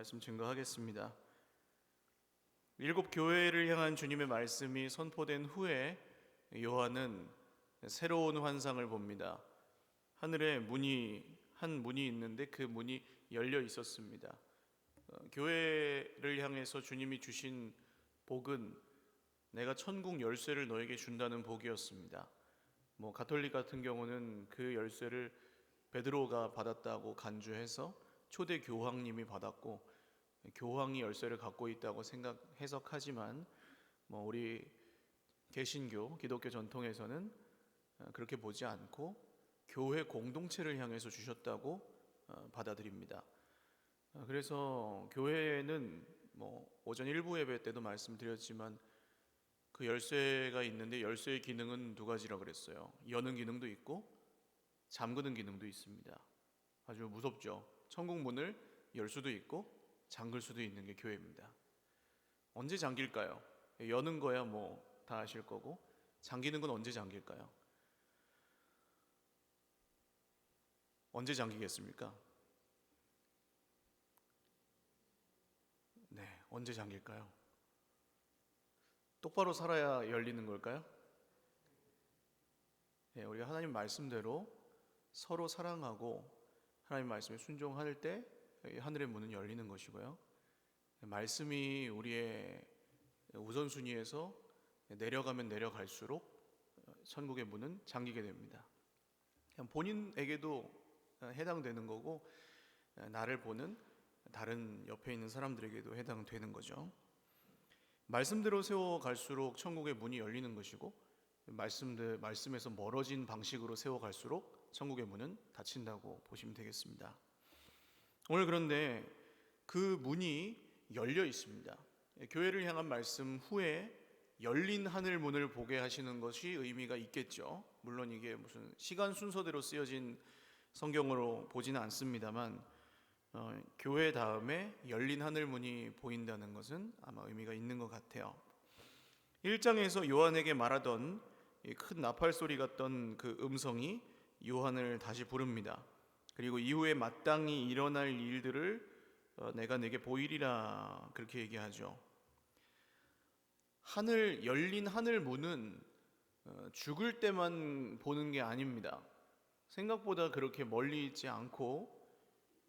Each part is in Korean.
말씀 증거하겠습니다. 일곱 교회를 향한 주님의 말씀이 선포된 후에 요한은 새로운 환상을 봅니다. 하늘에 한 문이 있는데 그 문이 열려 있었습니다. 교회를 향해서 주님이 주신 복은 내가 천국 열쇠를 너에게 준다는 복이었습니다. 가톨릭 같은 경우는 그 열쇠를 베드로가 받았다고 간주해서 초대 교황님이 받았고 교황이 열쇠를 갖고 있다고 해석하지만 우리 개신교 기독교 전통에서는 그렇게 보지 않고 교회 공동체를 향해서 주셨다고 받아들입니다. 그래서 교회는 오전 일부 예배 때도 말씀드렸지만 그 열쇠가 있는데 열쇠의 기능은 두 가지라 그랬어요. 여는 기능도 있고 잠그는 기능도 있습니다. 아주 무섭죠. 천국 문을 열 수도 있고 잠글 수도 있는 게 교회입니다. 언제 잠길까요? 여는 거야 다 아실 거고, 잠기는 건 언제 잠길까요? 언제 잠기겠습니까? 네, 언제 잠길까요? 똑바로 살아야 열리는 걸까요? 네, 우리가 하나님 말씀대로 서로 사랑하고 하나님 말씀에 순종할 때 하늘의 문은 열리는 것이고요. 말씀이 우리의 우선순위에서 내려가면 내려갈수록 천국의 문은 잠기게 됩니다. 본인에게도 해당되는 거고 나를 보는 다른 옆에 있는 사람들에게도 해당되는 거죠. 말씀대로 세워갈수록 천국의 문이 열리는 것이고 말씀에서 멀어진 방식으로 세워갈수록 천국의 문은 닫힌다고 보시면 되겠습니다. 오늘 그런데 그 문이 열려 있습니다. 교회를 향한 말씀 후에 열린 하늘 문을 보게 하시는 것이 의미가 있겠죠. 물론 이게 무슨 시간 순서대로 쓰여진 성경으로 보지는 않습니다만 교회 다음에 열린 하늘 문이 보인다는 것은 아마 의미가 있는 것 같아요. 1장에서 요한에게 말하던 큰 나팔 소리 같던 그 음성이 요한을 다시 부릅니다. 그리고 이후에 마땅히 일어날 일들을 내가 내게 보이리라 그렇게 얘기하죠. 열린 하늘 문은 죽을 때만 보는 게 아닙니다. 생각보다 그렇게 멀리 있지 않고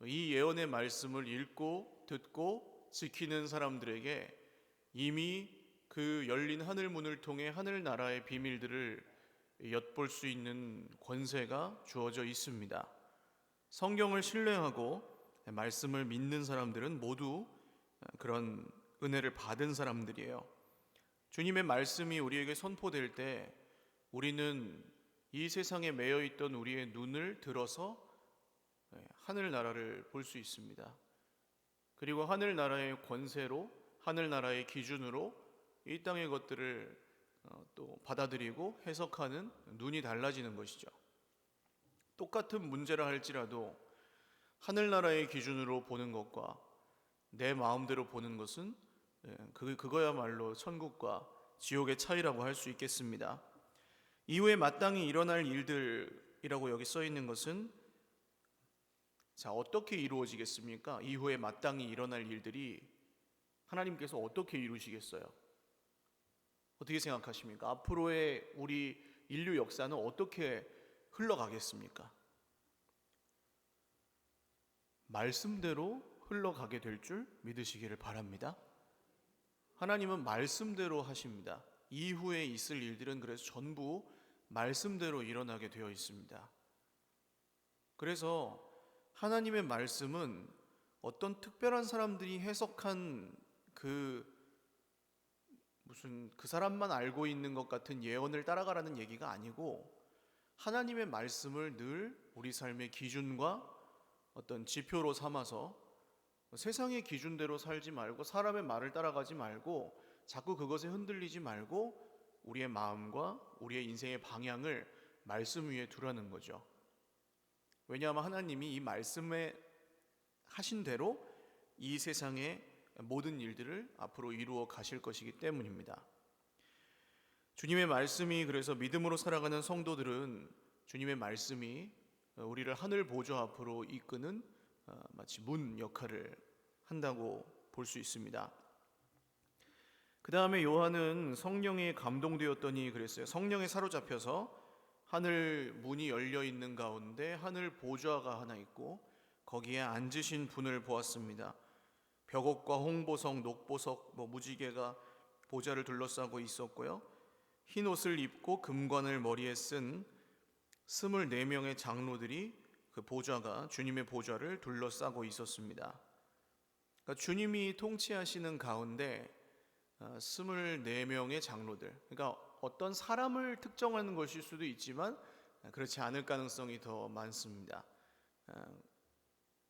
이 예언의 말씀을 읽고 듣고 지키는 사람들에게 이미 그 열린 하늘 문을 통해 하늘나라의 비밀들을 엿볼 수 있는 권세가 주어져 있습니다. 성경을 신뢰하고 말씀을 믿는 사람들은 모두 그런 은혜를 받은 사람들이에요. 주님의 말씀이 우리에게 선포될 때 우리는 이 세상에 매여 있던 우리의 눈을 들어서 하늘나라를 볼 수 있습니다. 그리고 하늘나라의 권세로 하늘나라의 기준으로 이 땅의 것들을 또 받아들이고 해석하는 눈이 달라지는 것이죠. 똑같은 문제라 할지라도 하늘나라의 기준으로 보는 것과 내 마음대로 보는 것은 그거야말로 천국과 지옥의 차이라고 할 수 있겠습니다. 이후에 마땅히 일어날 일들이라고 여기 써 있는 것은 어떻게 이루어지겠습니까? 이후에 마땅히 일어날 일들이 하나님께서 어떻게 이루시겠어요? 어떻게 생각하십니까? 앞으로의 우리 인류 역사는 어떻게 흘러가겠습니까? 말씀대로 흘러가게 될 줄 믿으시기를 바랍니다. 하나님은 말씀대로 하십니다. 이후에 있을 일들은 그래서 전부 말씀대로 일어나게 되어 있습니다. 그래서 하나님의 말씀은 어떤 특별한 사람들이 해석한 그 사람만 알고 있는 것 같은 예언을 따라가라는 얘기가 아니고 하나님의 말씀을 늘 우리 삶의 기준과 어떤 지표로 삼아서 세상의 기준대로 살지 말고 사람의 말을 따라가지 말고 자꾸 그것에 흔들리지 말고 우리의 마음과 우리의 인생의 방향을 말씀 위에 두라는 거죠. 왜냐하면 하나님이 이 말씀에 하신 대로 이 세상의 모든 일들을 앞으로 이루어 가실 것이기 때문입니다. 주님의 말씀이 그래서 믿음으로 살아가는 성도들은 주님의 말씀이 우리를 하늘 보좌 앞으로 이끄는 마치 문 역할을 한다고 볼 수 있습니다. 그 다음에 요한은 성령에 감동되었더니 그랬어요. 성령에 사로잡혀서 하늘 문이 열려 있는 가운데 하늘 보좌가 하나 있고 거기에 앉으신 분을 보았습니다. 벽옥과 홍보석, 녹보석, 무지개가 보좌를 둘러싸고 있었고요. 흰 옷을 입고 금관을 머리에 쓴 24명의 장로들이 그 보좌가 주님의 보좌를 둘러싸고 있었습니다. 그러니까 주님이 통치하시는 가운데 24명의 장로들, 그러니까 어떤 사람을 특정하는 것일 수도 있지만 그렇지 않을 가능성이 더 많습니다.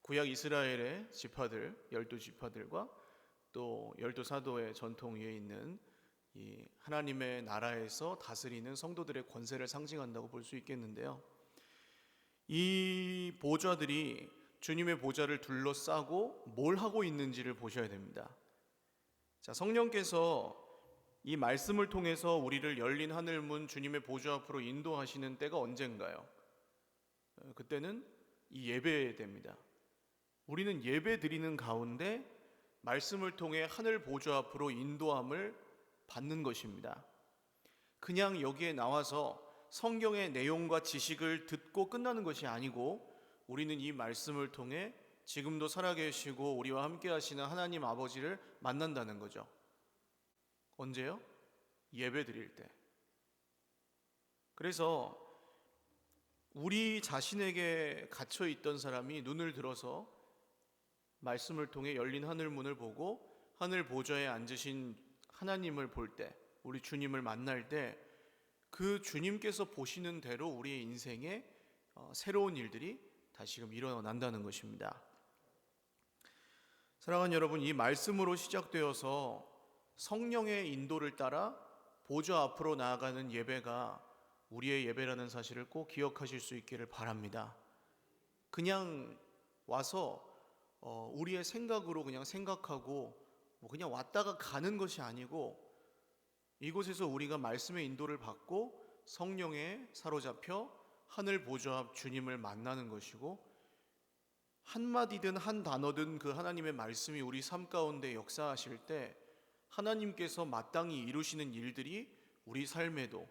구약 이스라엘의 지파들, 12지파들과 또 12사도의 전통 위에 있는 이 하나님의 나라에서 다스리는 성도들의 권세를 상징한다고 볼 수 있겠는데요. 이 보좌들이 주님의 보좌를 둘러싸고 뭘 하고 있는지를 보셔야 됩니다. 자, 성령께서 이 말씀을 통해서 우리를 열린 하늘문 주님의 보좌 앞으로 인도하시는 때가 언젠가요? 그때는 이 예배됩니다. 우리는 예배 드리는 가운데 말씀을 통해 하늘 보좌 앞으로 인도함을 받는 것입니다. 그냥 여기에 나와서 성경의 내용과 지식을 듣고 끝나는 것이 아니고 우리는 이 말씀을 통해 지금도 살아계시고 우리와 함께 하시는 하나님 아버지를 만난다는 거죠. 언제요? 예배 드릴 때. 그래서 우리 자신에게 갇혀 있던 사람이 눈을 들어서 말씀을 통해 열린 하늘문을 보고 하늘 보좌에 앉으신 하나님을 볼 때, 우리 주님을 만날 때 그 주님께서 보시는 대로 우리의 인생에 새로운 일들이 다시금 일어난다는 것입니다. 사랑하는 여러분, 이 말씀으로 시작되어서 성령의 인도를 따라 보좌 앞으로 나아가는 예배가 우리의 예배라는 사실을 꼭 기억하실 수 있기를 바랍니다. 그냥 와서 우리의 생각으로 그냥 생각하고 그냥 왔다가 가는 것이 아니고 이곳에서 우리가 말씀의 인도를 받고 성령에 사로잡혀 하늘 보좌 앞 주님을 만나는 것이고 한마디든 한 단어든 그 하나님의 말씀이 우리 삶 가운데 역사하실 때 하나님께서 마땅히 이루시는 일들이 우리 삶에도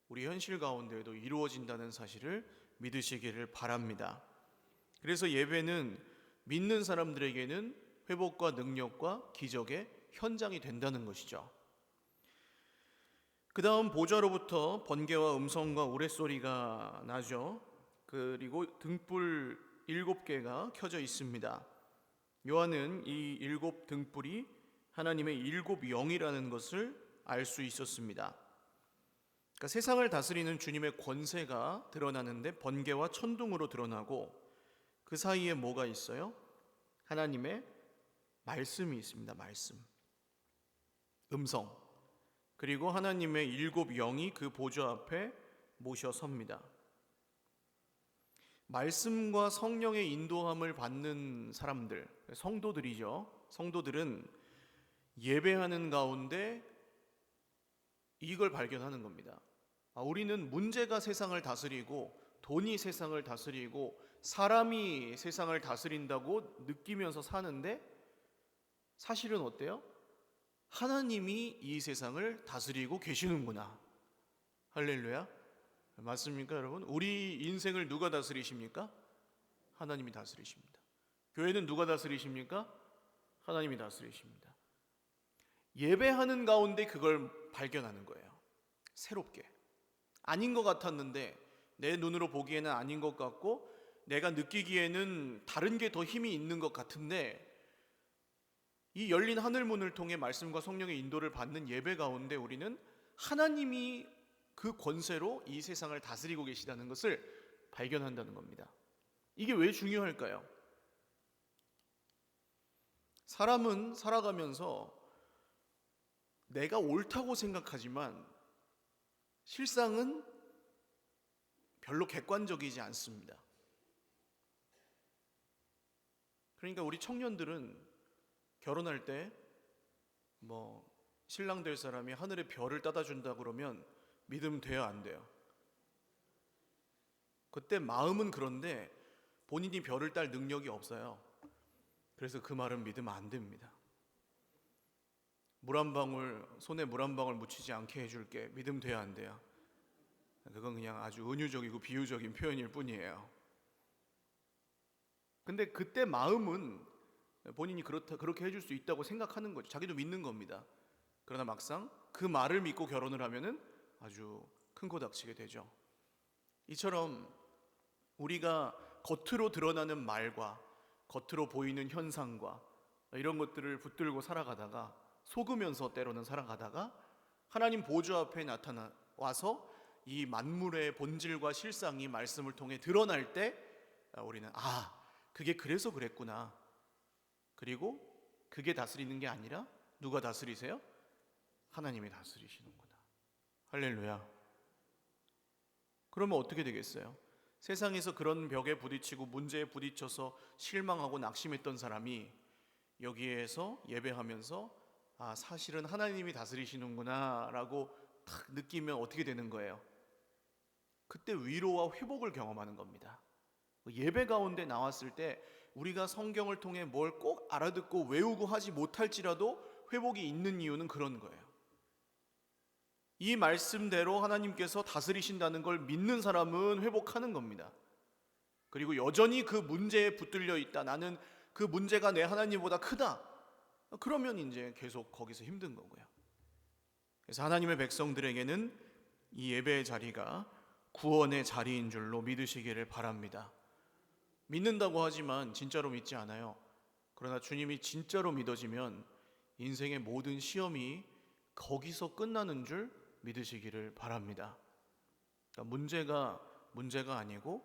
우리 현실 가운데에도 이루어진다는 사실을 믿으시기를 바랍니다. 그래서 예배는 믿는 사람들에게는 회복과 능력과 기적의 현장이 된다는 것이죠. 그 다음 보좌로부터 번개와 음성과 우레소리가 나죠. 그리고 등불 7개가 켜져 있습니다. 요한은 이 7 등불이 하나님의 7 영이라는 것을 알 수 있었습니다. 그러니까 세상을 다스리는 주님의 권세가 드러나는데 번개와 천둥으로 드러나고 그 사이에 뭐가 있어요? 하나님의 말씀이 있습니다. 말씀, 음성, 그리고 하나님의 7 영이 그 보좌 앞에 모셔 섭니다. 말씀과 성령의 인도함을 받는 사람들, 성도들이죠. 성도들은 예배하는 가운데 이걸 발견하는 겁니다. 우리는 문제가 세상을 다스리고 돈이 세상을 다스리고 사람이 세상을 다스린다고 느끼면서 사는데 사실은 어때요? 하나님이 이 세상을 다스리고 계시는구나. 할렐루야. 맞습니까, 여러분? 우리 인생을 누가 다스리십니까? 하나님이 다스리십니다. 교회는 누가 다스리십니까? 하나님이 다스리십니다. 예배하는 가운데 그걸 발견하는 거예요. 새롭게. 아닌 것 같았는데 내 눈으로 보기에는 아닌 것 같고 내가 느끼기에는 다른 게 더 힘이 있는 것 같은데 이 열린 하늘문을 통해 말씀과 성령의 인도를 받는 예배 가운데 우리는 하나님이 그 권세로 이 세상을 다스리고 계시다는 것을 발견한다는 겁니다. 이게 왜 중요할까요? 사람은 살아가면서 내가 옳다고 생각하지만 실상은 별로 객관적이지 않습니다. 그러니까 우리 청년들은 결혼할 때 신랑 될 사람이 하늘의 별을 따다 준다 그러면 믿으면 돼요, 안 돼요? 그때 마음은 그런데 본인이 별을 딸 능력이 없어요. 그래서 그 말은 믿으면 안 됩니다. 물 한 방울, 손에 물 한 방울 묻히지 않게 해줄게. 믿음 돼야 안 돼요? 그건 그냥 아주 은유적이고 비유적인 표현일 뿐이에요. 근데 그때 마음은 본인이 그렇게 해줄 수 있다고 생각하는 거죠. 자기도 믿는 겁니다. 그러나 막상 그 말을 믿고 결혼을 하면은 아주 큰 코 닥치게 되죠. 이처럼 우리가 겉으로 드러나는 말과 겉으로 보이는 현상과 이런 것들을 붙들고 살아가다가 속으면서 때로는 살아가다가 하나님 보좌 앞에 나타나와서 이 만물의 본질과 실상이 말씀을 통해 드러날 때 우리는 그게 그래서 그랬구나. 그리고 그게 다스리는 게 아니라 누가 다스리세요? 하나님이 다스리시는구나. 할렐루야. 그러면 어떻게 되겠어요? 세상에서 그런 벽에 부딪히고 문제에 부딪혀서 실망하고 낙심했던 사람이 여기에서 예배하면서 사실은 하나님이 다스리시는구나 라고 탁 느끼면 어떻게 되는 거예요? 그때 위로와 회복을 경험하는 겁니다. 예배 가운데 나왔을 때 우리가 성경을 통해 뭘 꼭 알아듣고 외우고 하지 못할지라도 회복이 있는 이유는 그런 거예요. 이 말씀대로 하나님께서 다스리신다는 걸 믿는 사람은 회복하는 겁니다. 그리고 여전히 그 문제에 붙들려 있다. 나는 그 문제가 내 하나님보다 크다. 그러면 이제 계속 거기서 힘든 거고요. 그래서 하나님의 백성들에게는 이 예배의 자리가 구원의 자리인 줄로 믿으시기를 바랍니다. 믿는다고 하지만 진짜로 믿지 않아요. 그러나 주님이 진짜로 믿어지면 인생의 모든 시험이 거기서 끝나는 줄 믿으시기를 바랍니다. 그러니까 문제가 아니고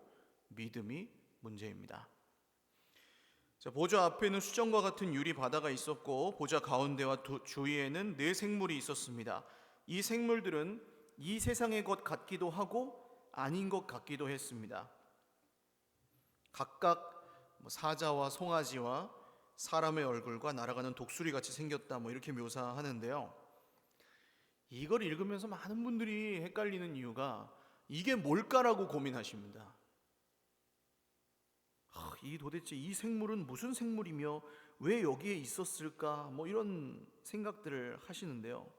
믿음이 문제입니다. 자, 보좌 앞에는 수정과 같은 유리 바다가 있었고 보좌 가운데와 주위에는 4생물이 있었습니다. 이 생물들은 이 세상의 것 같기도 하고 아닌 것 같기도 했습니다. 각각 사자와 송아지와 사람의 얼굴과 날아가는 독수리 같이 생겼다 이렇게 묘사하는데요. 이걸 읽으면서 많은 분들이 헷갈리는 이유가 이게 뭘까라고 고민하십니다. 도대체 이 생물은 무슨 생물이며 왜 여기에 있었을까 이런 생각들을 하시는데요.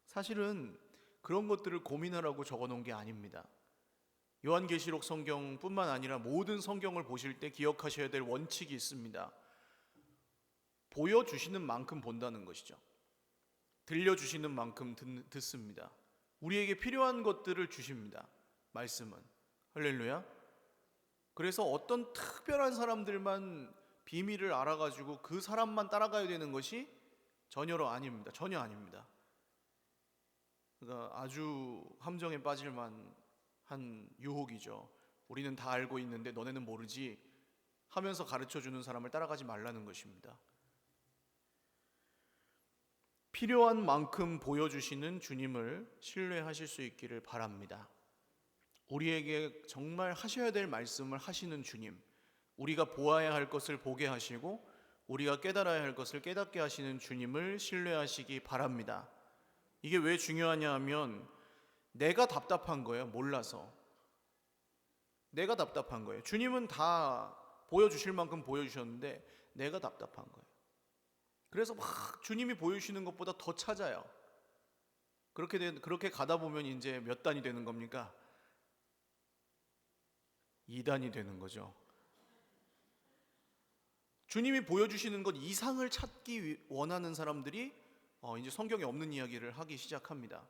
사실은 그런 것들을 고민하라고 적어놓은 게 아닙니다. 요한계시록 성경뿐만 아니라 모든 성경을 보실 때 기억하셔야 될 원칙이 있습니다. 보여주시는 만큼 본다는 것이죠. 들려주시는 만큼 듣습니다. 우리에게 필요한 것들을 주십니다. 말씀은. 할렐루야. 그래서 어떤 특별한 사람들만 비밀을 알아가지고 그 사람만 따라가야 되는 것이 전혀 아닙니다. 그러니까 아주 함정에 빠질 만한 유혹이죠. 우리는 다 알고 있는데 너네는 모르지 하면서 가르쳐주는 사람을 따라가지 말라는 것입니다. 필요한 만큼 보여주시는 주님을 신뢰하실 수 있기를 바랍니다. 우리에게 정말 하셔야 될 말씀을 하시는 주님, 우리가 보아야 할 것을 보게 하시고 우리가 깨달아야 할 것을 깨닫게 하시는 주님을 신뢰하시기 바랍니다. 이게 왜 중요하냐 하면 내가 답답한 거예요. 몰라서. 내가 답답한 거예요. 주님은 다 보여주실 만큼 보여주셨는데 내가 답답한 거예요. 그래서 막 주님이 보여주시는 것보다 더 찾아요. 그렇게 가다 보면 이제 몇 단이 되는 겁니까? 2단이 되는 거죠. 주님이 보여주시는 것 이상을 찾기 원하는 사람들이 이제 성경에 없는 이야기를 하기 시작합니다.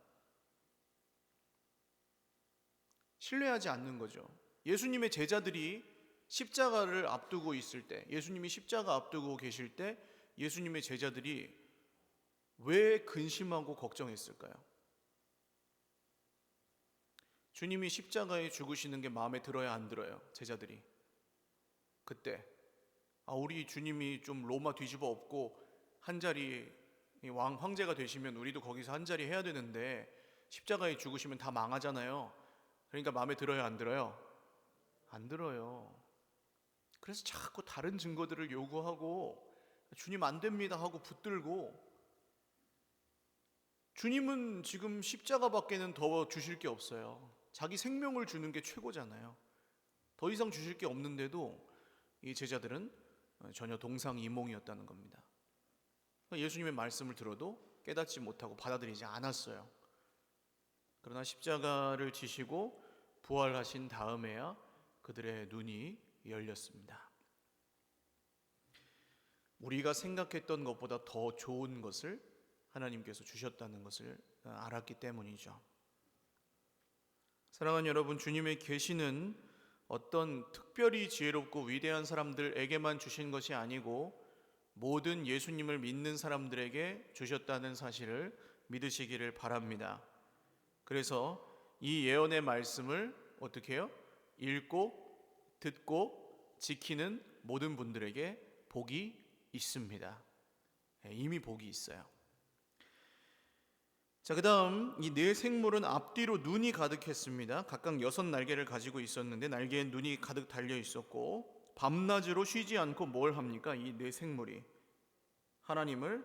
신뢰하지 않는 거죠. 예수님의 제자들이 십자가를 앞두고 있을 때, 예수님이 십자가 앞두고 계실 때 예수님의 제자들이 왜 근심하고 걱정했을까요? 주님이 십자가에 죽으시는 게 마음에 들어요, 안 들어요? 제자들이 그때 우리 주님이 좀 로마 뒤집어 엎고 한 자리 황제가 되시면 우리도 거기서 한 자리 해야 되는데 십자가에 죽으시면 다 망하잖아요. 그러니까 마음에 들어요, 안 들어요? 안 들어요. 그래서 자꾸 다른 증거들을 요구하고 주님 안 됩니다 하고 붙들고, 주님은 지금 십자가밖에는 더 주실 게 없어요. 자기 생명을 주는 게 최고잖아요. 더 이상 주실 게 없는데도 이 제자들은 전혀 동상이몽이었다는 겁니다. 예수님의 말씀을 들어도 깨닫지 못하고 받아들이지 않았어요. 그러나 십자가를 지시고 부활하신 다음에야 그들의 눈이 열렸습니다. 우리가 생각했던 것보다 더 좋은 것을 하나님께서 주셨다는 것을 알았기 때문이죠. 사랑하는 여러분, 주님의 계시는 어떤 특별히 지혜롭고 위대한 사람들에게만 주신 것이 아니고 모든 예수님을 믿는 사람들에게 주셨다는 사실을 믿으시기를 바랍니다. 그래서 이 예언의 말씀을 어떻게 해요? 읽고 듣고 지키는 모든 분들에게 복이 있습니다. 이미 복이 있어요. 자, 그 다음 이 네 생물은 앞뒤로 눈이 가득했습니다. 각각 6날개를 가지고 있었는데 날개에 눈이 가득 달려 있었고 밤낮으로 쉬지 않고 뭘 합니까? 이 네 생물이 하나님을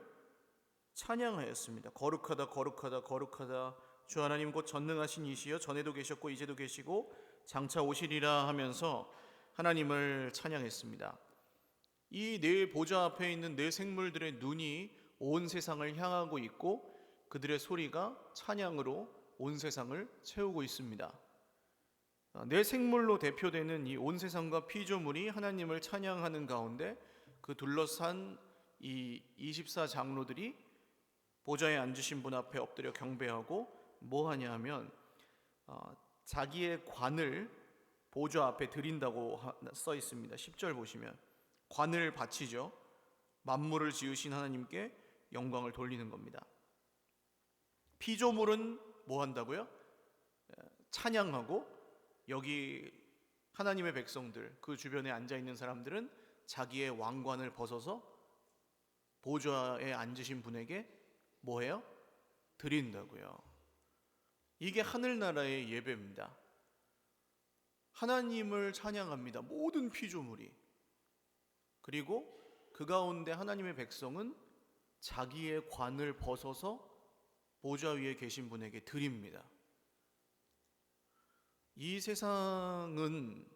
찬양하였습니다. 거룩하다 거룩하다 거룩하다 주 하나님 곧 전능하신 이시여 전에도 계셨고 이제도 계시고 장차 오시리라 하면서 하나님을 찬양했습니다. 이 네 보좌 앞에 있는 네 생물들의 눈이 온 세상을 향하고 있고 그들의 소리가 찬양으로 온 세상을 채우고 있습니다. 네 생물로 대표되는 이 온 세상과 피조물이 하나님을 찬양하는 가운데 그 둘러싼 이 24장로들이 보좌에 앉으신 분 앞에 엎드려 경배하고 뭐 하냐 하면 자기의 관을 보좌 앞에 드린다고 써 있습니다. 10절 보시면 관을 바치죠. 만물을 지으신 하나님께 영광을 돌리는 겁니다. 피조물은 뭐 한다고요? 찬양하고 여기 하나님의 백성들 그 주변에 앉아있는 사람들은 자기의 왕관을 벗어서 보좌에 앉으신 분에게 뭐해요? 드린다고요. 이게 하늘나라의 예배입니다. 하나님을 찬양합니다. 모든 피조물이. 그리고 그 가운데 하나님의 백성은 자기의 관을 벗어서 보좌 위에 계신 분에게 드립니다. 이 세상은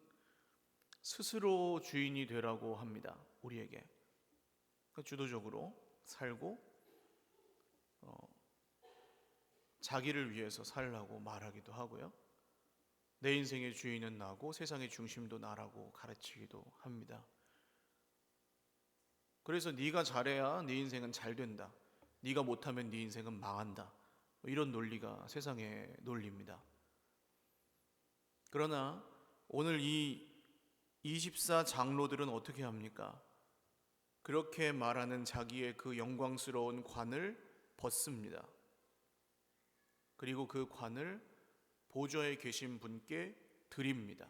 스스로 주인이 되라고 합니다. 우리에게. 주도적으로 살고 자기를 위해서 살라고 말하기도 하고요. 내 인생의 주인은 나고 세상의 중심도 나라고 가르치기도 합니다. 그래서 네가 잘해야 네 인생은 잘 된다. 네가 못하면 네 인생은 망한다. 이런 논리가 세상의 논리입니다. 그러나 오늘 이 24장로들은 어떻게 합니까? 그렇게 말하는 자기의 그 영광스러운 관을 벗습니다. 그리고 그 관을 보좌에 계신 분께 드립니다.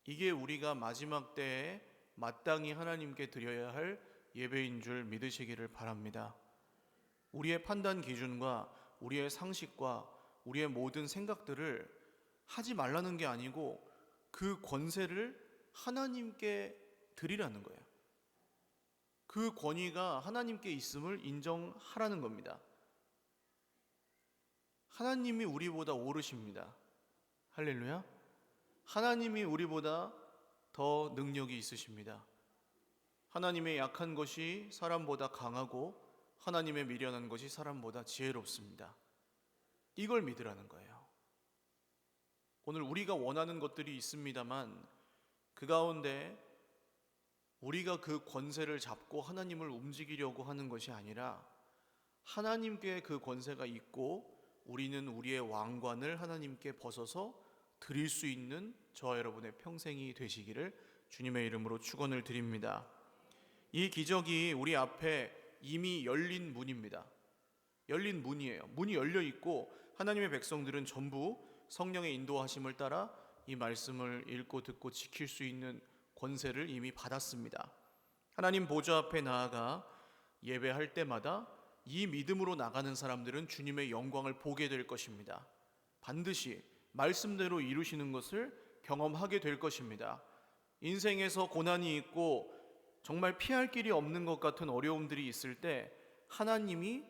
이게 우리가 마지막 때에 마땅히 하나님께 드려야 할 예배인 줄 믿으시기를 바랍니다. 우리의 판단 기준과 우리의 상식과 우리의 모든 생각들을 하지 말라는 게 아니고 그 권세를 하나님께 드리라는 거예요. 그 권위가 하나님께 있음을 인정하라는 겁니다. 하나님이 우리보다 오르십니다. 할렐루야. 하나님이 우리보다 더 능력이 있으십니다. 하나님의 약한 것이 사람보다 강하고 하나님의 미련한 것이 사람보다 지혜롭습니다. 이걸 믿으라는 거예요. 오늘 우리가 원하는 것들이 있습니다만 그 가운데 우리가 그 권세를 잡고 하나님을 움직이려고 하는 것이 아니라 하나님께 그 권세가 있고 우리는 우리의 왕관을 하나님께 벗어서 드릴 수 있는 저와 여러분의 평생이 되시기를 주님의 이름으로 축원을 드립니다. 이 기적이 우리 앞에 이미 열린 문입니다. 열린 문이에요. 문이 열려 있고 하나님의 백성들은 전부 성령의 인도하심을 따라 이 말씀을 읽고 듣고 지킬 수 있는 권세를 이미 받았습니다. 하나님 보좌 앞에 나아가 예배할 때마다 이 믿음으로 나가는 사람들은 주님의 영광을 보게 될 것입니다. 반드시 말씀대로 이루시는 것을 경험하게 될 것입니다. 인생에서 고난이 있고 정말 피할 길이 없는 것 같은 어려움들이 있을 때 하나님이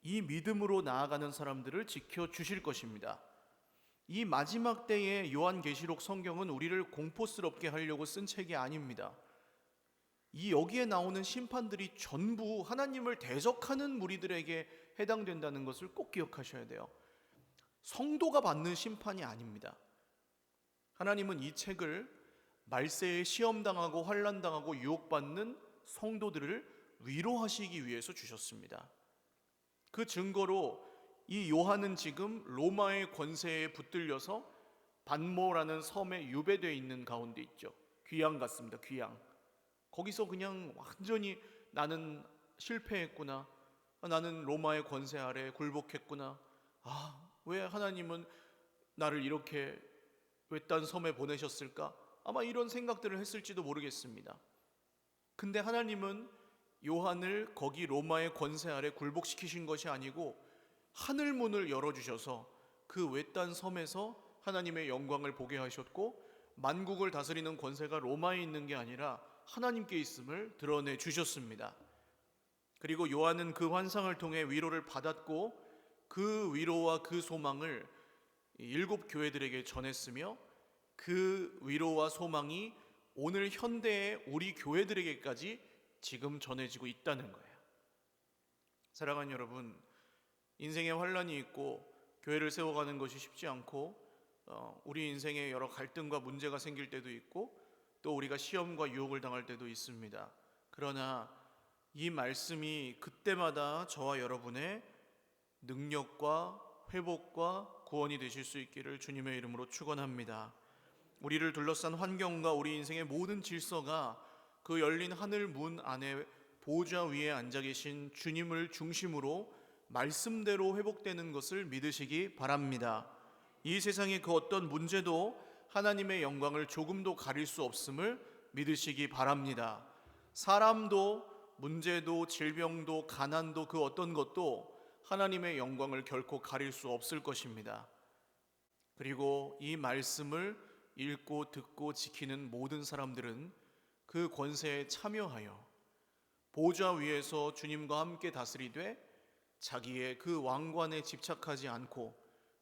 이 믿음으로 나아가는 사람들을 지켜주실 것입니다. 이 마지막 때의 요한계시록 성경은 우리를 공포스럽게 하려고 쓴 책이 아닙니다. 이 여기에 나오는 심판들이 전부 하나님을 대적하는 무리들에게 해당된다는 것을 꼭 기억하셔야 돼요. 성도가 받는 심판이 아닙니다. 하나님은 이 책을 말세에 시험당하고 환난당하고 유혹받는 성도들을 위로하시기 위해서 주셨습니다. 그 증거로 이 요한은 지금 로마의 권세에 붙들려서 반모라는 섬에 유배되어 있는 가운데 있죠. 귀양 같습니다. 귀양. 거기서 그냥 완전히 나는 실패했구나, 나는 로마의 권세 아래 굴복했구나, 왜 하나님은 나를 이렇게 외딴 섬에 보내셨을까, 아마 이런 생각들을 했을지도 모르겠습니다. 근데 하나님은 요한을 거기 로마의 권세 아래 굴복시키신 것이 아니고 하늘 문을 열어주셔서 그 외딴 섬에서 하나님의 영광을 보게 하셨고, 만국을 다스리는 권세가 로마에 있는 게 아니라 하나님께 있음을 드러내 주셨습니다. 그리고 요한은 그 환상을 통해 위로를 받았고, 그 위로와 그 소망을 7 교회들에게 전했으며, 그 위로와 소망이 오늘 현대의 우리 교회들에게까지 지금 전해지고 있다는 거예요. 사랑하는 여러분, 인생에 환난이 있고 교회를 세워가는 것이 쉽지 않고, 우리 인생에 여러 갈등과 문제가 생길 때도 있고, 또 우리가 시험과 유혹을 당할 때도 있습니다. 그러나 이 말씀이 그때마다 저와 여러분의 능력과 회복과 구원이 되실 수 있기를 주님의 이름으로 축원합니다. 우리를 둘러싼 환경과 우리 인생의 모든 질서가 그 열린 하늘 문 안에 보좌 위에 앉아 계신 주님을 중심으로 말씀대로 회복되는 것을 믿으시기 바랍니다. 이 세상의 그 어떤 문제도 하나님의 영광을 조금도 가릴 수 없음을 믿으시기 바랍니다. 사람도 문제도 질병도 가난도 그 어떤 것도 하나님의 영광을 결코 가릴 수 없을 것입니다. 그리고 이 말씀을 읽고 듣고 지키는 모든 사람들은 그 권세에 참여하여 보좌 위에서 주님과 함께 다스리되 자기의 그 왕관에 집착하지 않고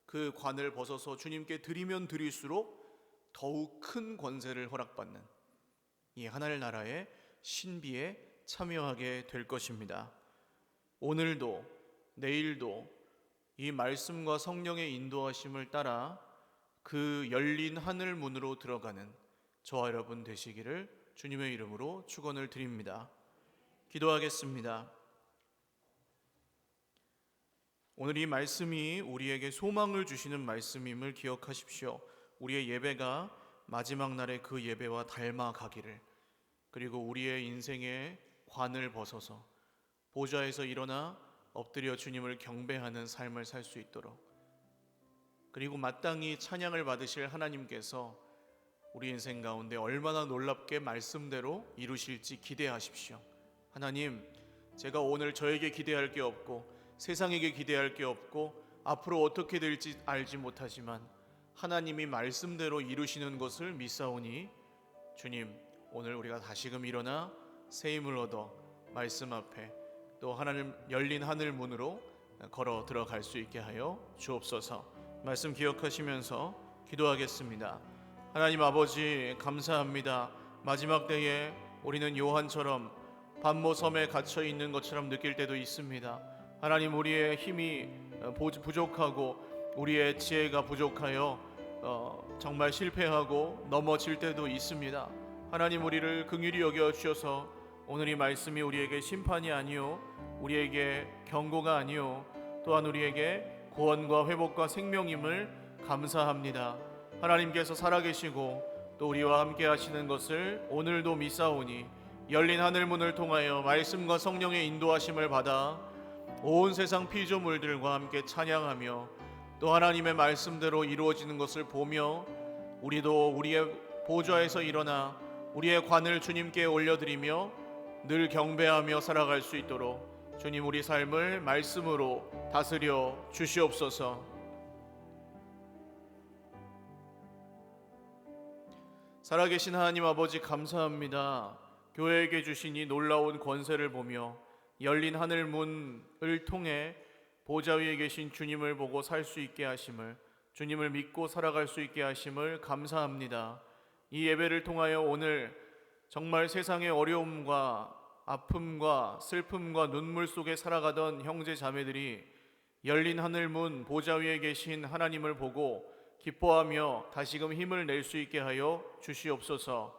그 관을 벗어서 주님께 드리면 드릴수록 더욱 큰 권세를 허락받는 이 하늘 나라의 신비에 참여하게 될 것입니다. 오늘도 내일도 이 말씀과 성령의 인도하심을 따라 그 열린 하늘 문으로 들어가는 저와 여러분 되시기를 주님의 이름으로 축원을 드립니다. 기도하겠습니다. 오늘 이 말씀이 우리에게 소망을 주시는 말씀임을 기억하십시오. 우리의 예배가 마지막 날의 그 예배와 닮아가기를, 그리고 우리의 인생의 관을 벗어서 보좌에서 일어나 엎드려 주님을 경배하는 삶을 살 수 있도록, 그리고 마땅히 찬양을 받으실 하나님께서 우리 인생 가운데 얼마나 놀랍게 말씀대로 이루실지 기대하십시오. 하나님, 제가 오늘 저에게 기대할 게 없고 세상에게 기대할 게 없고 앞으로 어떻게 될지 알지 못하지만 하나님이 말씀대로 이루시는 것을 믿사오니 주님, 오늘 우리가 다시금 일어나 새 힘을 얻어 말씀 앞에 또 하나님 열린 하늘 문으로 걸어 들어갈 수 있게 하여 주옵소서. 말씀 기억하시면서 기도하겠습니다. 하나님 아버지, 감사합니다. 마지막 때에 우리는 요한처럼 반모섬에 갇혀 있는 것처럼 느낄 때도 있습니다. 하나님, 우리의 힘이 부족하고 우리의 지혜가 부족하여 정말 실패하고 넘어질 때도 있습니다. 하나님, 우리를 긍휼히 여겨 주셔서 오늘 이 말씀이 우리에게 심판이 아니요 우리에게 경고가 아니요 또한 우리에게 구원과 회복과 생명임을 감사합니다. 하나님께서 살아계시고 또 우리와 함께 하시는 것을 오늘도 믿사오니 열린 하늘문을 통하여 말씀과 성령의 인도하심을 받아 온 세상 피조물들과 함께 찬양하며 또 하나님의 말씀대로 이루어지는 것을 보며 우리도 우리의 보좌에서 일어나 우리의 관을 주님께 올려드리며 늘 경배하며 살아갈 수 있도록 주님, 우리 삶을 말씀으로 다스려 주시옵소서. 살아계신 하나님 아버지, 감사합니다. 교회에게 주신 이 놀라운 권세를 보며 열린 하늘 문을 통해 보좌 위에 계신 주님을 보고 살 수 있게 하심을, 주님을 믿고 살아갈 수 있게 하심을 감사합니다. 이 예배를 통하여 오늘 정말 세상의 어려움과 아픔과 슬픔과 눈물 속에 살아가던 형제 자매들이 열린 하늘문 보좌 위에 계신 하나님을 보고 기뻐하며 다시금 힘을 낼 수 있게 하여 주시옵소서.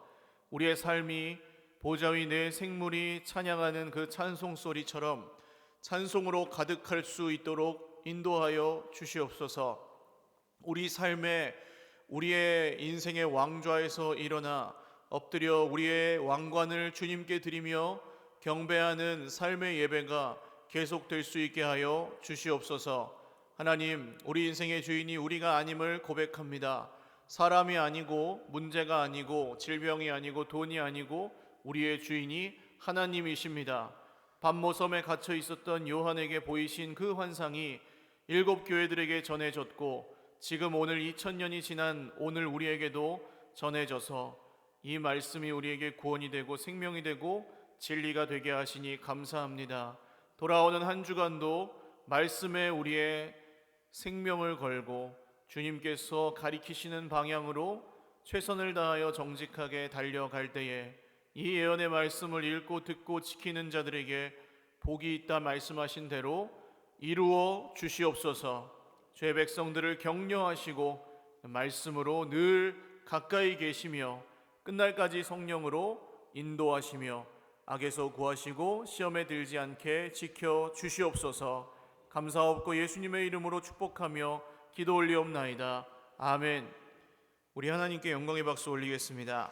우리의 삶이 보좌 위 내 생물이 찬양하는 그 찬송 소리처럼 찬송으로 가득할 수 있도록 인도하여 주시옵소서. 우리 삶에 우리의 인생의 왕좌에서 일어나 엎드려 우리의 왕관을 주님께 드리며 경배하는 삶의 예배가 계속될 수 있게 하여 주시옵소서. 하나님, 우리 인생의 주인이 우리가 아님을 고백합니다. 사람이 아니고 문제가 아니고 질병이 아니고 돈이 아니고 우리의 주인이 하나님이십니다. 밤모섬에 갇혀 있었던 요한에게 보이신 그 환상이 7 교회들에게 전해졌고 지금 오늘 2000년이 지난 오늘 우리에게도 전해져서 이 말씀이 우리에게 구원이 되고 생명이 되고 진리가 되게 하시니 감사합니다. 돌아오는 한 주간도 말씀에 우리의 생명을 걸고 주님께서 가리키시는 방향으로 최선을 다하여 정직하게 달려갈 때에 이 예언의 말씀을 읽고 듣고 지키는 자들에게 복이 있다 말씀하신 대로 이루어 주시옵소서. 죄 백성들을 격려하시고 말씀으로 늘 가까이 계시며 끝날까지 성령으로 인도하시며 악에서 구하시고 시험에 들지 않게 지켜 주시옵소서. 감사옵고 예수님의 이름으로 축복하며 기도 올리옵나이다. 아멘. 우리 하나님께 영광의 박수 올리겠습니다.